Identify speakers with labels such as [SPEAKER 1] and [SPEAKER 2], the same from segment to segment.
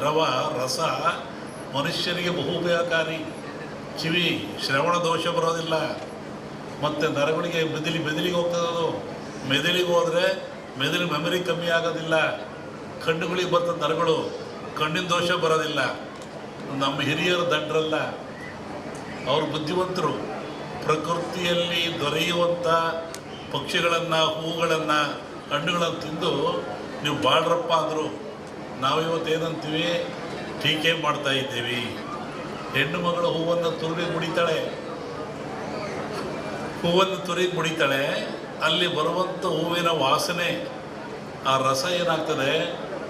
[SPEAKER 1] ದ್ರವ ರಸ ಮನುಷ್ಯನಿಗೆ ಬಹು ಉಪಯೋಗಕಾರಿ. ಕಿವಿ ಶ್ರವಣ ದೋಷ ಬರೋದಿಲ್ಲ. ಮತ್ತು ನರಗಳಿಗೆ ಮೆದುಳಿಗೆ ಹೋಗ್ತದೆ. ಅದು ಮೆದುಳಿಗೆ ಹೋದರೆ ಮೆದುಳು ಮೆಮರಿ ಕಮ್ಮಿ ಆಗೋದಿಲ್ಲ. ಕಣ್ಣುಗಳಿಗೆ ಬರ್ತದೆ ನರಗಳು, ಕಣ್ಣಿನ ದೋಷ ಬರೋದಿಲ್ಲ. ನಮ್ಮ ಹಿರಿಯರು ದಡ್ರಲ್ಲ, ಅವರು ಬುದ್ಧಿವಂತರು. ಪ್ರಕೃತಿಯಲ್ಲಿ ದೊರೆಯುವಂಥ ಪಕ್ಷಿಗಳನ್ನು, ಹೂಗಳನ್ನು, ಹಣ್ಣುಗಳನ್ನು ತಿಂದು ನೀವು ಬಾಳ್ರಪ್ಪ ಅಂದರು. ನಾವಿವತ್ತೇನಂತೀವಿ, ಟೀಕೆ ಮಾಡ್ತಾ ಇದ್ದೀವಿ. ಹೆಣ್ಣು ಮಗಳು ಹೂವನ್ನು ತುರುಗಿ ಮುಡಿತಾಳೆ. ಅಲ್ಲಿ ಬರುವಂಥ ಹೂವಿನ ವಾಸನೆ, ಆ ರಸ ಏನಾಗ್ತದೆ,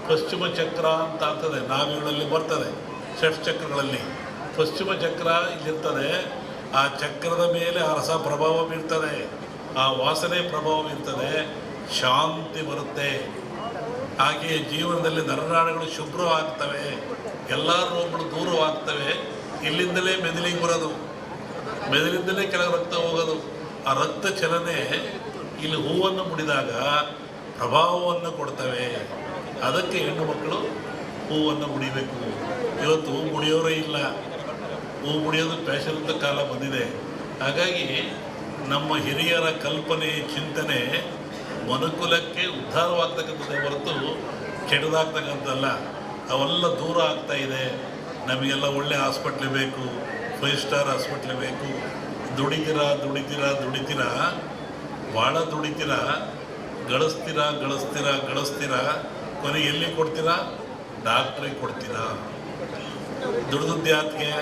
[SPEAKER 1] ಪಶ್ಚಿಮ ಚಕ್ರ ಅಂತ ಆಗ್ತದೆ. ನಾಭಿಗಳಲ್ಲಿ ಬರ್ತದೆ, ಷಟ್ಚಕ್ರಗಳಲ್ಲಿ ಪಶ್ಚಿಮ ಚಕ್ರ ಇಲ್ಲಿರ್ತದೆ. ಆ ಚಕ್ರದ ಮೇಲೆ ಆ ರಸ ಪ್ರಭಾವ ಬೀರ್ತದೆ, ಆ ವಾಸನೆ ಪ್ರಭಾವ ಬೀರ್ತದೆ, ಶಾಂತಿ ಬರುತ್ತೆ. ಹಾಗೆಯೇ ಜೀವನದಲ್ಲಿ ನರನಾಡುಗಳು ಶುಭ್ರವಾಗ್ತವೆ, ಎಲ್ಲ ರೋಗಗಳು ದೂರವಾಗ್ತವೆ. ಇಲ್ಲಿಂದಲೇ ಮೆದುಳಿಗೆ ಬರೋದು, ಮೆದುಳಿಂದಲೇ ಕೆಲವು ರಕ್ತ ಹೋಗೋದು. ಆ ರಕ್ತ ಚಲನೆ ಇಲ್ಲಿ ಹೂವನ್ನು ಮುಡಿದಾಗ ಪ್ರಭಾವವನ್ನು ಕೊಡ್ತವೆ. ಅದಕ್ಕೆ ಹೆಣ್ಣು ಮಕ್ಕಳು ಹೂವನ್ನು ಮುಡಿಬೇಕು. ಇವತ್ತು ಹೂ ಮುಡಿಯೋರೇ ಇಲ್ಲ. ಹೂ ಮುಡಿಯೋದು ಫ್ಯಾಷನ್ ಅಂತ ಕಾಲ ಬಂದಿದೆ. ಹಾಗಾಗಿ ನಮ್ಮ ಹಿರಿಯರ ಕಲ್ಪನೆ, ಚಿಂತನೆ ಮನುಕುಲಕ್ಕೆ ಉದ್ಧಾರವಾಗ್ತಕ್ಕಂಥದ್ದೇ ಹೊರತು ಕೆಡದಾಗ್ತಕ್ಕಂಥದ್ದಲ್ಲ. ಅವೆಲ್ಲ ದೂರ ಆಗ್ತಾ ಇದೆ. ನಮಗೆಲ್ಲ ಒಳ್ಳೆ ಹಾಸ್ಪಿಟ್ಲ್ ಬೇಕು, 5 ಸ್ಟಾರ್ ಹಾಸ್ಪಿಟ್ಲ್ ಬೇಕು. ದುಡಿತೀರಾ ಭಾಳ ದುಡಿತೀರಾ, ಗಳಿಸ್ತೀರಾ, ಕೊನೆಗೆ ಎಲ್ಲಿ ಕೊಡ್ತೀರಾ? ಡಾಕ್ಟ್ರಿಗೆ ಕೊಡ್ತೀರಾ. ದುಡಿದದ್ದು ಯಾತಿಗೆ?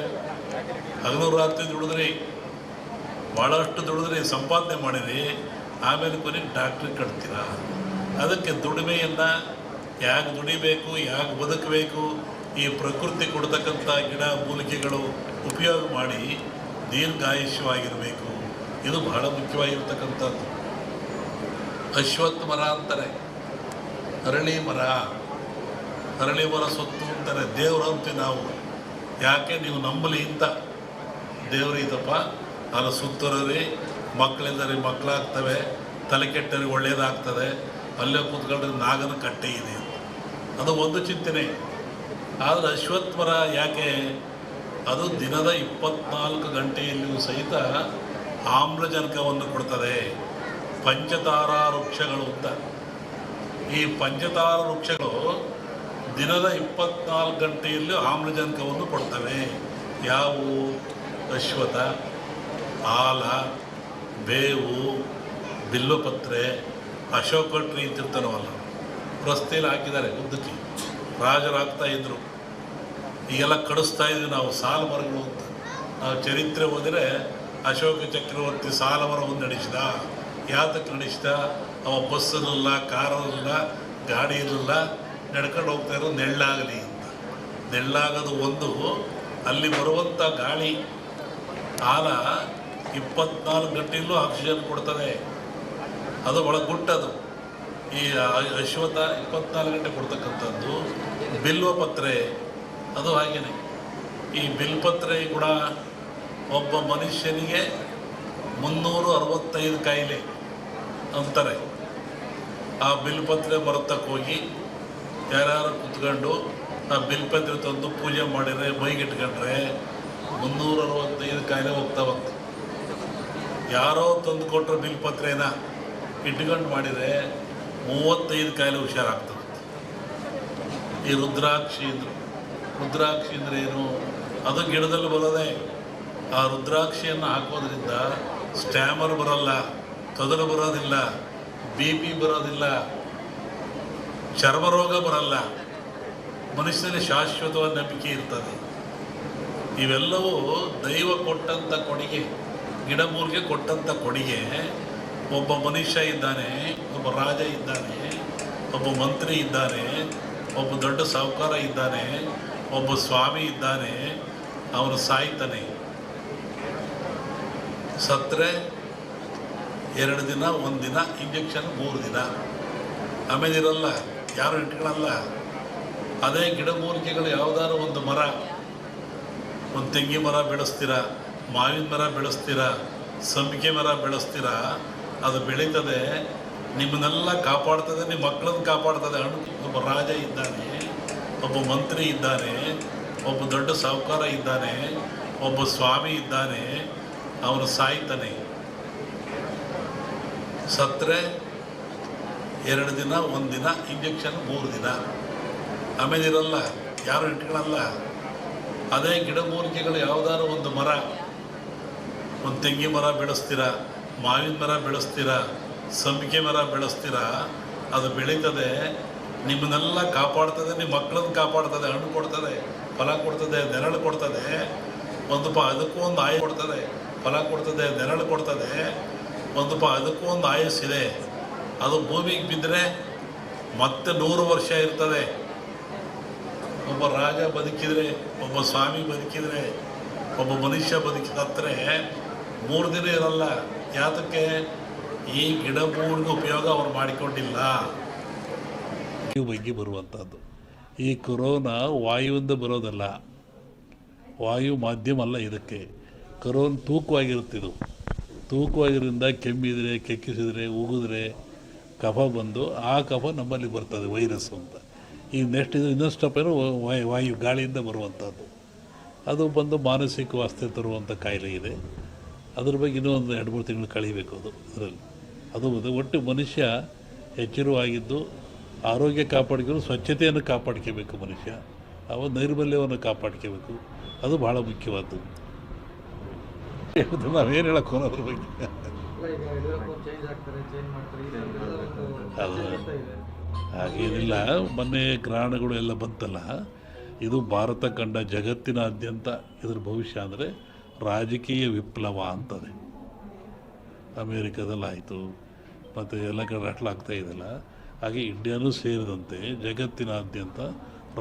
[SPEAKER 1] ಹಗಲು ರಾತ್ರಿ ದುಡಿದ್ರಿ, ಭಾಳಷ್ಟು ದುಡಿದ್ರಿ, ಸಂಪಾದನೆ ಮಾಡಿರಿ, ಆಮೇಲೆ ಕೊನೆಗೆ ಡಾಕ್ಟ್ರಿಗೆ ಕಟ್ತೀರಾ. ಅದಕ್ಕೆ ದುಡಿಮೆಯನ್ನು ಯಾಕೆ ದುಡಿಬೇಕು, ಯಾಕೆ ಬದುಕಬೇಕು, ಈ ಪ್ರಕೃತಿ ಕೊಡ್ತಕ್ಕಂಥ ಗಿಡ ಮೂಲಿಕೆಗಳು ಉಪಯೋಗ ಮಾಡಿ ದೀರ್ಘಾಯುಷ್ಯವಾಗಿರಬೇಕು. ಇದು ಬಹಳ ಮುಖ್ಯವಾಗಿರ್ತಕ್ಕಂಥದ್ದು. ಅಶ್ವತ್ಥ ಮರ ಅಂತಾರೆ, ಅರಳಿ ಮರ ಸೊತ್ತು ಅಂತಾರೆ. ದೇವರು ಅಂತೀವಿ ನಾವು. ಯಾಕೆ ನೀವು ನಂಬಲಿ ಅಂತ. ದೇವರು ಇದಪ್ಪ, ನಾನು ಸುತ್ತೋರಿ ಮಕ್ಕಳಿಂದರಿ ಮಕ್ಕಳಾಗ್ತವೆ, ತಲೆ ಕೆಟ್ಟರಿಗೆ ಒಳ್ಳೆಯದಾಗ್ತದೆ, ಅಲ್ಲೇ ಕೂತ್ಕೊಂಡ್ರೆ ನಾಗನ ಕಟ್ಟೆ ಇದೆ, ಅದು ಒಂದು ಚಿಂತನೆ. ಆದರೆ ಅಶ್ವತ್ಥ ಮರ ಯಾಕೆ? ಅದು ದಿನದ 24 ಗಂಟೆಯಲ್ಲಿಯೂ ಸಹಿತ ಆಮ್ಲಜನಕವನ್ನು ಕೊಡ್ತದೆ. ಪಂಚತಾರಾ ವೃಕ್ಷಗಳು ಅಂತ. ಈ ಪಂಚತಾರ ವೃಕ್ಷಗಳು ದಿನದ 24 ಗಂಟೆಯಲ್ಲೂ ಆಮ್ಲಜನಕವನ್ನು ಕೊಡ್ತವೆ. ಯಾವುವು? ಅಶ್ವತ್ಥ, ಆಲ, ಬೇವು, ಬಿಲ್ವಪತ್ರೆ, ಅಶೋಕ ಟ್ರೀ ಅಂತಿರ್ತಾನವಲ್ಲ, ರಸ್ತೆಯಲ್ಲಿ ಹಾಕಿದ್ದಾರೆ ಉದ್ದಕ್ಕೆ. ರಾಜರು ಹಾಕ್ತಾಯಿದ್ರು, ಈಗೆಲ್ಲ ಕಡಿಸ್ತಾ ಇದ್ವಿ ನಾವು ಸಾಲ ಮರಗಳು ಅಂತ. ನಾವು ಚರಿತ್ರೆ ಓದಿದರೆ ಅಶೋಕ ಚಕ್ರವರ್ತಿ ಸಾಲ ಮರವನ್ನು ನಡೆಸಿದ. ಯಾತಕ್ಕೆ ನಡೆಸಿದ? ಅವ ಬಸ್ಸಲ್ಲಿಲ್ಲ, ಕಾರಲ್ಲಿಲ್ಲ, ಗಾಡಿ ಇರಲಿಲ್ಲ, ನಡ್ಕೊಂಡು ಹೋಗ್ತಾ ಇರೋದು ನೆಳ್ಳಾಗಲಿ ಅಂತ. ನೆಳ್ಳಾಗೋದು ಒಂದು, ಅಲ್ಲಿ ಬರುವಂಥ ಗಾಳಿ ಆಲ 24 ಗಂಟೆಯಲ್ಲೂ ಆಕ್ಸಿಜನ್ ಕೊಡ್ತದೆ. ಅದು ಒಳ ಗುಟ್ಟದು. ಈ ಅಶ್ವತ್ಥ 24 ಗಂಟೆ ಕೊಡ್ತಕ್ಕಂಥದ್ದು. ಬಿಲ್ವಪತ್ರೆ ಅದು ಹಾಗೇನೆ. ಈ ಬಿಲ್ಪತ್ರೆ ಕೂಡ ಒಬ್ಬ ಮನುಷ್ಯನಿಗೆ 365 ಕಾಯಿಲೆ ಅಂತಾರೆ. ಆ ಬಿಲ್ಪತ್ರೆ ಮರತಕ್ಕೆ ಹೋಗಿ ಯಾರ್ಯಾರು ಕುತ್ಕೊಂಡು ಆ ಬಿಲ್ಪತ್ರೆ ತಂದು ಪೂಜೆ ಮಾಡಿದರೆ, ಮೈಗಿಟ್ಕೊಂಡ್ರೆ 365 ಕಾಯಿಲೆ ಹೋಗ್ತಾವಂತೆ. ಯಾರೋ ತಂದು ಕೊಟ್ಟರು ಬಿಲ್ಪತ್ರೆನ ಇಟ್ಕೊಂಡು ಮಾಡಿದರೆ 35 ಕಾಯಿಲೆ ಹುಷಾರಾಗ್ತದೆ. ಈ ರುದ್ರಾಕ್ಷಿ ಅಂದ್ರೆ ಏನು? ಅದು ಗಿಡದಲ್ಲಿ ಬರೋದೆ. ಆ ರುದ್ರಾಕ್ಷಿಯನ್ನು ಹಾಕೋದ್ರಿಂದ ಸ್ಟ್ಯಾಮರ್ ಬರೋಲ್ಲ, ತೊದಲು ಬರೋದಿಲ್ಲ, BP ಬರೋದಿಲ್ಲ, ಚರ್ಮರೋಗ ಬರಲ್ಲ, ಮನುಷ್ಯನಲ್ಲಿ ಶಾಶ್ವತವಾದ ನಂಬಿಕೆ ಇರ್ತದೆ. ಇವೆಲ್ಲವೂ ದೈವ ಕೊಟ್ಟಂಥ ಕೊಡುಗೆ, ಗಿಡಮೂಲಿಕೆ ಕೊಟ್ಟಂಥ ಕೊಡುಗೆ. ಒಬ್ಬ ಮನುಷ್ಯ ಇದ್ದಾನೆ, ಒಬ್ಬ ರಾಜ ಇದ್ದಾನೆ, ಒಬ್ಬ ಮಂತ್ರಿ ಇದ್ದಾನೆ, ಒಬ್ಬ ದೊಡ್ಡ ಸಾಹುಕಾರ ಇದ್ದಾನೆ, ಒಬ್ಬ ಸ್ವಾಮಿ ಇದ್ದಾನೆ. ಅವನು ಸಾಯ್ತಾನೆ. ಸತ್ತರೆ 2 ದಿನ, 1 ದಿನ, ಇಂಜೆಕ್ಷನ್ 3 ದಿನ, ಆಮೇಲೆ ಇರಲ್ಲ, ಯಾರು ಇಟ್ಕೊಳ್ಳಲ್ಲ. ಅದೇ ಗಿಡಮೂಲಿಕೆಗಳು ಯಾವುದಾದ್ರು ಒಂದು ಮರ, ಒಂದು ತೆಂಗಿನ ಮರ ಬೆಳೆಸ್ತೀರಾ, ಮಾವಿನ ಮರ ಬೆಳೆಸ್ತೀರಾ, ಸಂಪಿಗೆ ಮರ ಬೆಳೆಸ್ತೀರಾ, ಅದು ಬೆಳೀತದೆ, ನಿಮ್ಮನ್ನೆಲ್ಲ ಕಾಪಾಡ್ತದೆ, ನಿಮ್ಮ ಮಕ್ಕಳನ್ನು ಕಾಪಾಡ್ತದೆ. ಒಬ್ಬ ರಾಜ ಇದ್ದಾನೆ, ಒಬ್ಬ ಮಂತ್ರಿ ಇದ್ದಾನೆ, ಒಬ್ಬ ದೊಡ್ಡ ಸಾಹುಕಾರ ಇದ್ದಾನೆ, ಒಬ್ಬ ಸ್ವಾಮಿ ಇದ್ದಾನೆ, ಅವನು ಸಾಯ್ತಾನೆ. ಸತ್ತರೆ 2 ದಿನ, 1 ದಿನ, ಇಂಜೆಕ್ಷನ್ 3 ದಿನ, ಆಮೇಲೆ ಇರಲ್ಲ, ಯಾರು ಇಟ್ಕೊಳ್ಳಲ್ಲ. ಅದೇ ಗಿಡಮೂಲಿಕೆಗಳು ಯಾವುದಾದ್ರು ಒಂದು ಮರ, ಒಂದು ತೆಂಗಿನ ಮರ ಬೆಳೆಸ್ತೀರಾ, ಮಾವಿನ ಮರ ಬೆಳೆಸ್ತೀರಾ, ಸಂಪಿಗೆ ಮರ ಬೆಳೆಸ್ತೀರಾ, ಅದು ಬೆಳೀತದೆ, ನಿಮ್ಮನ್ನೆಲ್ಲ ಕಾಪಾಡ್ತದೆ, ನಿಮ್ಮ ಮಕ್ಕಳನ್ನು ಕಾಪಾಡ್ತದೆ, ಹಣ್ಣು ಕೊಡ್ತದೆ, ಫಲ ಕೊಡ್ತದೆ, ನೆರಳು ಕೊಡ್ತದೆ. ಅದಕ್ಕೂ ಒಂದು ಆಯು ಕೊಡ್ತದೆ, ಫಲ ಕೊಡ್ತದೆ, ನೆರಳು ಕೊಡ್ತದೆ. ಅದಕ್ಕೂ ಒಂದು ಆಯಸ್ಸಿದೆ. ಅದು ಭೂಮಿಗೆ ಬಿದ್ದರೆ ಮತ್ತೆ 100 ವರ್ಷ ಇರ್ತದೆ. ಒಬ್ಬ ರಾಜ ಬದುಕಿದರೆ, ಒಬ್ಬ ಸ್ವಾಮಿ ಬದುಕಿದರೆ, ಒಬ್ಬ ಮನುಷ್ಯ ಬದುಕಿದ್ರೆ 3 ದಿನ ಇರಲ್ಲ. ಯಾತಕ್ಕೆ? ಈ ಗಿಡಮೂಲಿಕೆ ಉಪಯೋಗ ಅವ್ರು ಮಾಡಿಕೊಂಡಿಲ್ಲ. ಬಗ್ಗೆ ಬರುವಂಥದ್ದು ಈ ಕೊರೋನಾ ವಾಯುವಿಂದ ಬರೋದಲ್ಲ, ವಾಯು ಮಾಧ್ಯಮ ಅಲ್ಲ ಇದಕ್ಕೆ. ಕೊರೋನಾ ತೂಕವಾಗಿರುತ್ತಿದ್ದು, ತೂಕವಾಗಿರೋದ್ರಿಂದ ಕೆಮ್ಮಿದರೆ, ಕೆಕ್ಕಿಸಿದರೆ, ಉಗಿದ್ರೆ ಕಫ ಬಂದು ಆ ಕಫ ನಮ್ಮಲ್ಲಿ ಬರ್ತದೆ, ವೈರಸ್ ಅಂತ. ಈಗ ನೆಕ್ಸ್ಟ್ ಇದು ಇನ್ನೊಂದು ಸ್ಟೆಪ್ ಏನೋ ವಾಯು ಗಾಳಿಯಿಂದ ಬರುವಂಥದ್ದು. ಅದು ಬಂದು ಮಾನಸಿಕ ವಾಸ್ತೆ ತರುವಂಥ ಕಾಯಿಲೆ ಇದೆ. ಅದ್ರ ಬಗ್ಗೆ ಇನ್ನೂ ಒಂದು 2-3 ತಿಂಗಳು ಕಳೀಬೇಕು ಅದರಲ್ಲಿ. ಅದು ಒಟ್ಟು ಮನುಷ್ಯ ಎಚ್ಚರವಾಗಿದ್ದು ಆರೋಗ್ಯ ಕಾಪಾಡ್ಕೊಂಡು ಸ್ವಚ್ಛತೆಯನ್ನು ಕಾಪಾಡ್ಕೋಬೇಕು ಮನುಷ್ಯ. ನೈರ್ಮಲ್ಯವನ್ನು ಕಾಪಾಡ್ಕೋಬೇಕು, ಅದು ಭಾಳ ಮುಖ್ಯವಾದ್ದು. ನಾವೇನು ಹೇಳೋಕ್ಕೋ ಅದ್ರ ಬಗ್ಗೆ ಅದು ಹಾಗೇನಿಲ್ಲ. ಮೊನ್ನೆ ಗ್ರಹಣಗಳು ಎಲ್ಲ ಬಂತಲ್ಲ, ಇದು ಭಾರತ ಕಂಡ ಜಗತ್ತಿನಾದ್ಯಂತ ಇದ್ರ ಭವಿಷ್ಯ ಅಂದರೆ ರಾಜಕೀಯ ವಿಪ್ಲವ ಅಂತದೆ. ಅಮೇರಿಕಾದಲ್ಲಾಯಿತು, ಮತ್ತು ಎಲ್ಲ ಕಡೆ ಅಟ್ಲಾಗ್ತಾ ಇದೆಯಲ್ಲ, ಹಾಗೆ ಇಂಡಿಯಾನೂ ಸೇರಿದಂತೆ ಜಗತ್ತಿನಾದ್ಯಂತ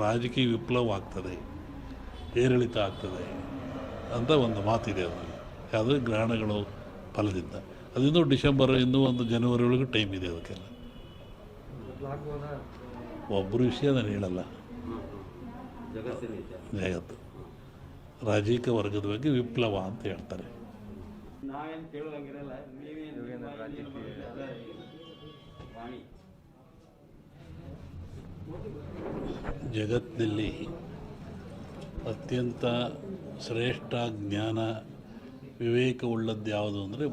[SPEAKER 1] ರಾಜಕೀಯ ವಿಪ್ಲವ ಆಗ್ತದೆ, ಏರಿಳಿತ ಆಗ್ತದೆ ಅಂತ ಒಂದು ಮಾತಿದೆ. ಅದು ಗ್ರಹಣಗಳು ಫಲದಿಂದ. ಅದಿನ್ನೂ ಡಿಸೆಂಬರ್, ಇನ್ನೂ ಒಂದು ಜನವರಿ ಒಳಗೆ ಟೈಮ್ ಇದೆ ಅದಕ್ಕೆಲ್ಲ. ಒಬ್ಬರು ವಿಷಯ ನಾನು ಹೇಳಲ್ಲ, ಜಗತ್ತು ರಾಜಕೀಯ ವರ್ಗದ ಬಗ್ಗೆ ವಿಪ್ಲವ ಅಂತ ಹೇಳ್ತಾರೆ. ಜಗತ್ತಿನಲ್ಲಿ ಅತ್ಯಂತ ಶ್ರೇಷ್ಠ ಜ್ಞಾನ ವಿವೇಕವುಳ್ಳದ್ದು ಯಾವುದು ಅಂದರೆ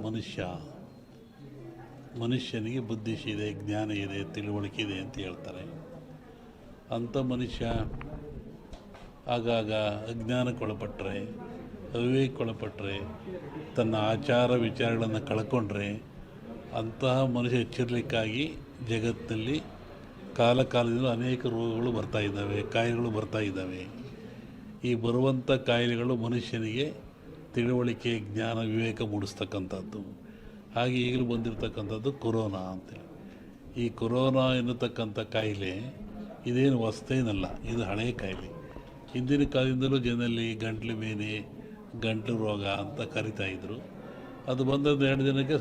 [SPEAKER 1] ಮನುಷ್ಯನಿಗೆ ಬುದ್ಧಿಶಿದೆ, ಜ್ಞಾನ ಇದೆ, ತಿಳುವಳಿಕೆ ಇದೆ ಅಂತ ಹೇಳ್ತಾರೆ. ಅಂಥ ಮನುಷ್ಯ ಆಗಾಗ ಅಜ್ಞಾನಕ್ಕೊಳಪಟ್ಟರೆ, ಅವಿವೇಕಕ್ಕೊಳಪಟ್ಟರೆ, ತನ್ನ ಆಚಾರ ವಿಚಾರಗಳನ್ನು ಕಳ್ಕೊಂಡ್ರೆ ಅಂತಹ ಮನುಷ್ಯ ಎಚ್ಚರಿಲಿಕ್ಕಾಗಿ ಜಗತ್ತಿನಲ್ಲಿ ಕಾಲದಿಂದ ಅನೇಕ ರೋಗಗಳು ಬರ್ತಾ ಇದ್ದಾವೆ, ಕಾಯಿಲೆಗಳು ಬರ್ತಾ ಇದ್ದಾವೆ. ಈ ಬರುವಂಥ ಕಾಯಿಲೆಗಳು ಮನುಷ್ಯನಿಗೆ ತಿಳುವಳಿಕೆ, ಜ್ಞಾನ, ವಿವೇಕ ಮೂಡಿಸ್ತಕ್ಕಂಥದ್ದು. ಹಾಗೆ ಈಗಲೂ ಬಂದಿರತಕ್ಕಂಥದ್ದು ಕೊರೋನಾ ಅಂತೇಳಿ. ಈ ಕೊರೋನಾ ಎನ್ನತಕ್ಕಂಥ ಕಾಯಿಲೆ ಇದೇನು ಹೊಸ್ತೇನಲ್ಲ, ಇದು ಹಳೆಯ ಕಾಯಿಲೆ. ಹಿಂದಿನ ಕಾಲದಿಂದಲೂ ಜನರಲ್ಲಿ ಗಂಟ್ಲು ಬೇನೆ, ಗಂಟಲು ರೋಗ ಅಂತ ಕರಿತಾಯಿದ್ರು. ಅದು ಬಂದದ್ದು 2 ದಿನಕ್ಕೆ